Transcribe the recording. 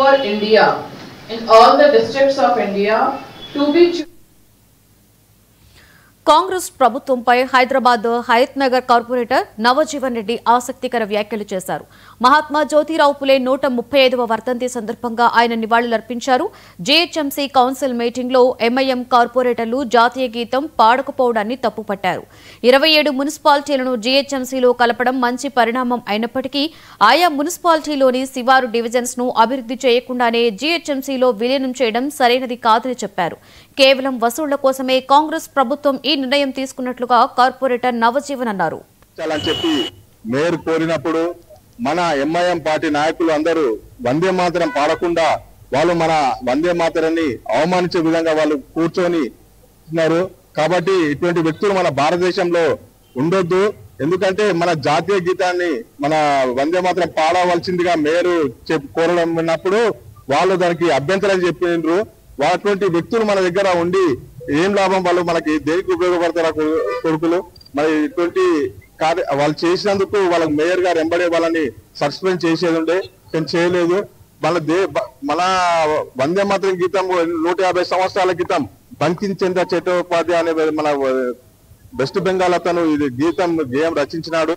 over India, in all the districts of India, to be Congress ప్రభుత్వంపై Hyderabad Hayath Nagar corporator Navjivan Reddy ఆసక్తికర వ్యాఖ్యలు చేశారు. మహాత్మా జ్యోతిరావు పులే 135వ వర్ధంతి సందర్భంగా ఆయన నివాళులర్పించారు. జీహెచ్ఎంసీ కౌన్సిల్ మీటింగ్లో ఎంఐఎం కార్పొరేటర్లు జాతీయ గీతం పాడకపోవడాన్ని తప్పుపట్టారు. 27 మున్సిపాలిటీలను జీహెచ్ఎంసీలో కలపడం మంచి పరిణామం అయినప్పటికీ ఆయా మున్సిపాలిటీలోని శివారు డివిజన్స్ ను అభివృద్ధి చేయకుండానే జీహెచ్ఎంసీలో విలీనం చేయడం సరైనది కాదని చెప్పారు. కేవలం వసూళ్ల కోసమే కాంగ్రెస్ ప్రభుత్వం ఈ నిర్ణయం తీసుకున్నట్లుగా కార్పొరేటర్ నవజీవన్ అన్నారు. మేయర్ కోరినప్పుడు మన ఎంఐఎం పార్టీ నాయకులు అందరూ వందే మాతరం పాడకుండా వాళ్ళు మన వందే మాతరాన్ని అవమానించే విధంగా వాళ్ళు కూర్చొని ఉన్నారు. కాబట్టి ఇటువంటి వ్యక్తులు మన భారతదేశంలో ఉండొద్దు. ఎందుకంటే మన జాతీయ గీతాన్ని మన వందే మాతరం పాడవలసిందిగా మేయర్ కోరడం విన్నప్పుడు వాళ్ళు దానికి అభ్యంతరం చెప్పిండ్రు. అటువంటి వ్యక్తులు మన దగ్గర ఉండి ఏం లాభం? వాళ్ళు మనకి దేనికి ఉపయోగపడతారా కొడుకులు? మరి ఇటువంటి వాళ్ళు చేసినందుకు వాళ్ళకి మేయర్ గారు ఎంబడే వాళ్ళని సస్పెండ్ చేసేది ఉండే, కానీ చేయలేదు. మన వందే మాతరం గీతం 150 సంవత్సరాల క్రితం బంకిం చంద్ర చట్టోపాధ్యాయ అనే మన వెస్ట్ బెంగాల్ అతను ఇది గేయం రచించినాడు.